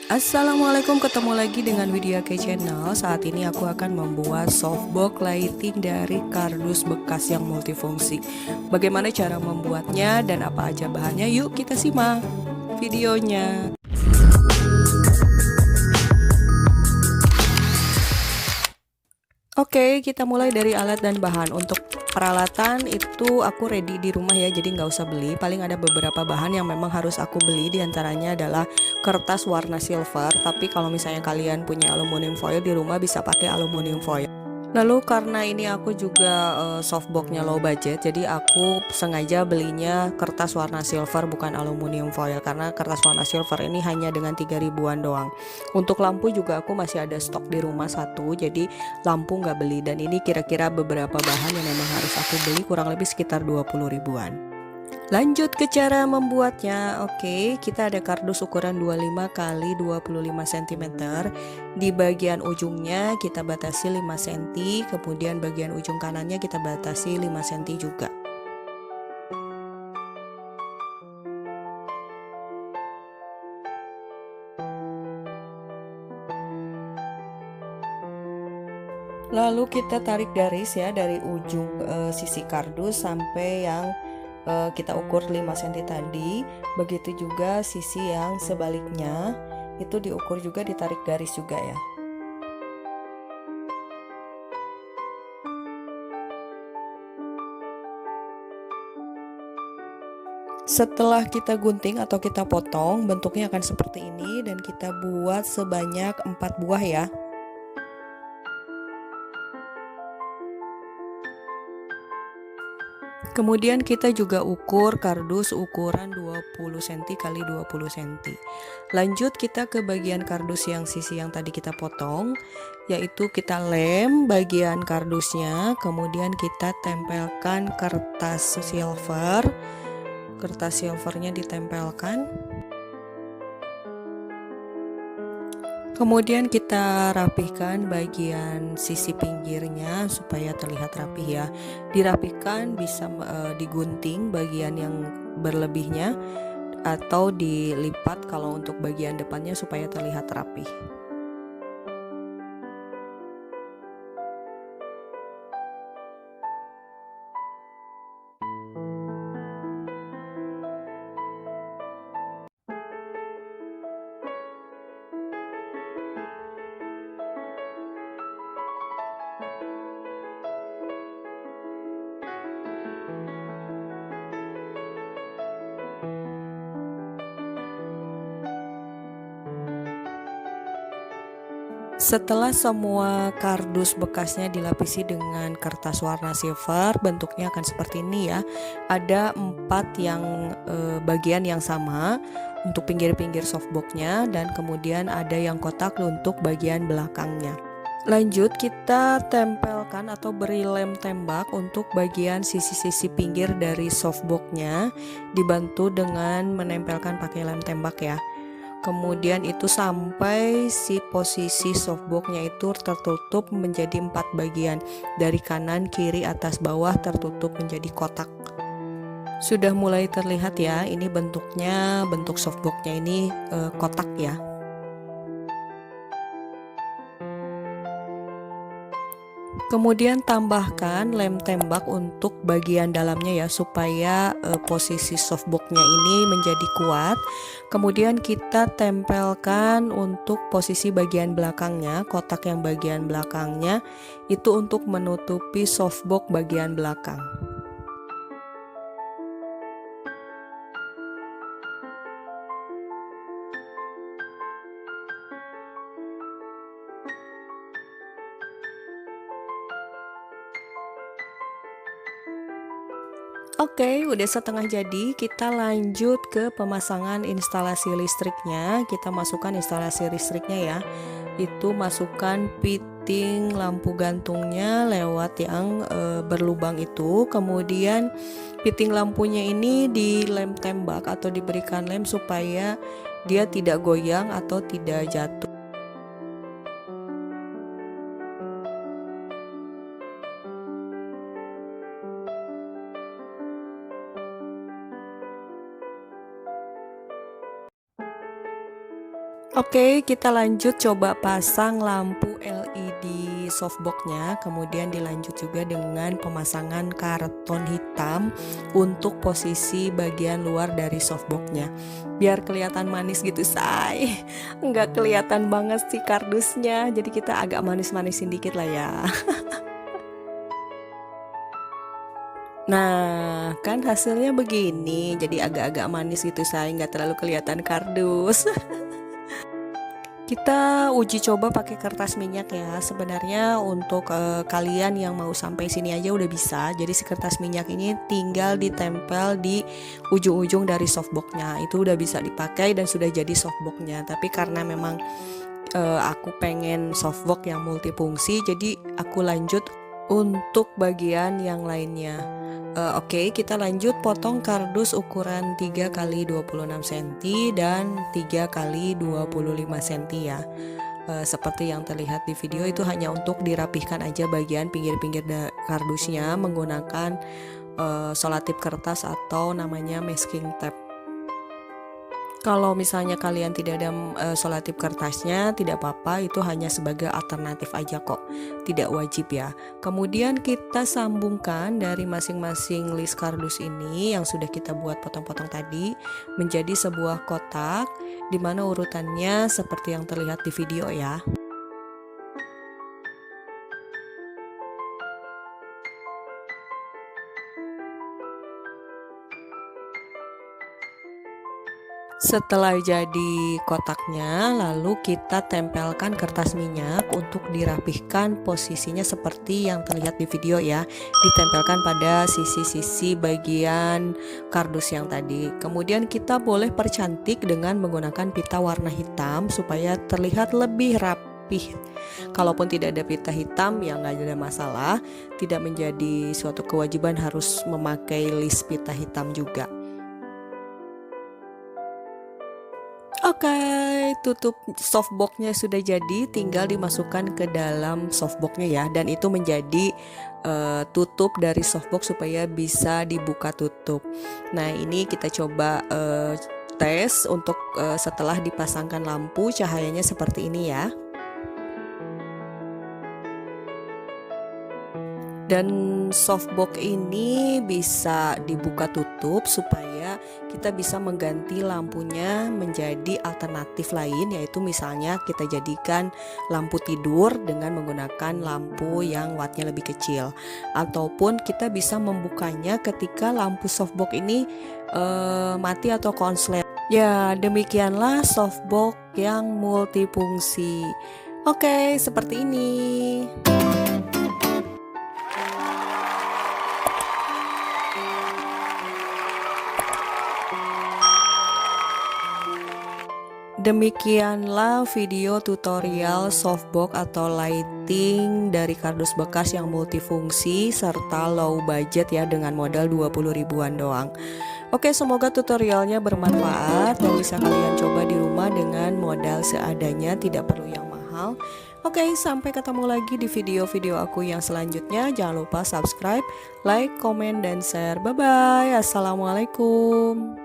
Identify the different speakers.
Speaker 1: Assalamualaikum, ketemu lagi dengan Widya K Channel. Saat ini aku akan membuat softbox lighting dari kardus bekas yang multifungsi. Bagaimana cara membuatnya dan apa aja bahannya? Yuk kita simak videonya. Oke, kita mulai dari alat dan bahan. Untuk peralatan itu aku ready di rumah ya, jadi nggak usah beli. Paling ada beberapa bahan yang memang harus aku beli, diantaranya adalah kertas warna silver. Tapi kalau misalnya kalian punya aluminium foil di rumah, bisa pakai aluminium foil. Lalu karena ini aku juga softboxnya low budget, jadi aku sengaja belinya kertas warna silver bukan aluminium foil, karena kertas warna silver ini hanya dengan 3 ribuan doang. Untuk lampu juga aku masih ada stok di rumah satu, jadi lampu nggak beli. Dan ini kira-kira beberapa bahan yang memang harus aku beli, kurang lebih sekitar 20 ribuan. Lanjut ke cara membuatnya. Oke, kita ada kardus ukuran 25 kali 25 cm. Di bagian ujungnya kita batasi 5 cm, kemudian bagian ujung kanannya kita batasi 5 cm juga. Lalu kita tarik garis ya dari ujung sisi kardus sampai yang kita ukur 5 cm tadi. Begitu juga sisi yang sebaliknya, itu diukur juga, ditarik garis juga ya. Setelah kita gunting atau kita potong, bentuknya akan seperti ini, dan kita buat sebanyak 4 buah ya. Kemudian kita juga ukur kardus ukuran 20 cm kali 20 cm. Lanjut kita ke bagian kardus yang sisi yang tadi kita potong, yaitu kita lem bagian kardusnya, kemudian kita tempelkan kertas silver. Kertas silvernya ditempelkan. Kemudian kita rapihkan bagian sisi pinggirnya supaya terlihat rapih ya. Dirapihkan bisa digunting bagian yang berlebihnya atau dilipat kalau untuk bagian depannya supaya terlihat rapih. Setelah semua kardus bekasnya dilapisi dengan kertas warna silver, bentuknya akan seperti ini ya. Ada 4 yang bagian yang sama untuk pinggir-pinggir softboxnya, dan kemudian ada yang kotak untuk bagian belakangnya. Lanjut kita tempelkan atau beri lem tembak untuk bagian sisi-sisi pinggir dari softboxnya, dibantu dengan menempelkan pakai lem tembak ya. Kemudian itu sampai si posisi softboxnya itu tertutup menjadi 4 bagian, dari kanan, kiri, atas, bawah, tertutup menjadi kotak. Sudah mulai terlihat ya, ini bentuknya, bentuk softboxnya ini kotak ya. Kemudian tambahkan lem tembak untuk bagian dalamnya ya, supaya posisi softboxnya ini menjadi kuat. Kemudian kita tempelkan untuk posisi bagian belakangnya, kotak yang bagian belakangnya itu untuk menutupi softbox bagian belakang. Oke, udah setengah jadi. Kita lanjut ke pemasangan instalasi listriknya. Kita masukkan instalasi listriknya ya. Itu masukkan fitting lampu gantungnya lewat yang berlubang itu. Kemudian fitting lampunya ini dilem tembak atau diberikan lem supaya dia tidak goyang atau tidak jatuh. Oke, kita lanjut coba pasang lampu LED softboxnya, kemudian dilanjut juga dengan pemasangan karton hitam untuk posisi bagian luar dari softboxnya, biar kelihatan manis gitu say. Nggak kelihatan banget sih kardusnya, jadi kita agak manis-manisin dikit lah ya. Nah, kan hasilnya begini, jadi agak-agak manis gitu say, nggak terlalu kelihatan kardus. Kita uji coba pakai kertas minyak ya. Sebenarnya untuk kalian yang mau sampai sini aja udah bisa. Jadi si kertas minyak ini tinggal ditempel di ujung-ujung dari softboxnya. Itu udah bisa dipakai dan sudah jadi softboxnya. Tapi karena memang aku pengen softbox yang multifungsi, jadi aku lanjut untuk bagian yang lainnya. Oke, kita lanjut potong kardus ukuran 3 x 26 cm dan 3 x 25 cm ya. Seperti yang terlihat di video, itu hanya untuk dirapihkan aja bagian pinggir-pinggir kardusnya menggunakan selotip kertas atau namanya masking tape. Kalau misalnya kalian tidak ada selotip kertasnya, tidak apa-apa, itu hanya sebagai alternatif aja kok, tidak wajib ya. Kemudian kita sambungkan dari masing-masing list kardus ini yang sudah kita buat potong-potong tadi menjadi sebuah kotak, di mana urutannya seperti yang terlihat di video ya. Setelah jadi kotaknya, lalu kita tempelkan kertas minyak untuk dirapihkan posisinya seperti yang terlihat di video ya. Ditempelkan pada sisi-sisi bagian kardus yang tadi. Kemudian kita boleh percantik dengan menggunakan pita warna hitam supaya terlihat lebih rapih. Kalaupun tidak ada pita hitam ya nggak ada masalah. Tidak menjadi suatu kewajiban harus memakai list pita hitam juga. Oke, tutup softboxnya sudah jadi, tinggal dimasukkan ke dalam softboxnya ya, dan itu menjadi tutup dari softbox supaya bisa dibuka tutup. Nah, ini kita coba tes untuk setelah dipasangkan lampu, cahayanya seperti ini ya. Dan softbox ini bisa dibuka tutup supaya kita bisa mengganti lampunya menjadi alternatif lain, yaitu misalnya kita jadikan lampu tidur dengan menggunakan lampu yang wattnya lebih kecil, ataupun kita bisa membukanya ketika lampu softbox ini mati atau konslet. Ya, demikianlah softbox yang multifungsi. Oke, seperti ini. Demikianlah video tutorial softbox atau lighting dari kardus bekas yang multifungsi serta low budget ya, dengan modal 20 ribuan doang. Oke, semoga tutorialnya bermanfaat dan bisa kalian coba di rumah dengan modal seadanya, tidak perlu yang mahal. Oke, sampai ketemu lagi di video-video aku yang selanjutnya. Jangan lupa subscribe, like, komen, dan share. Bye-bye. Assalamualaikum.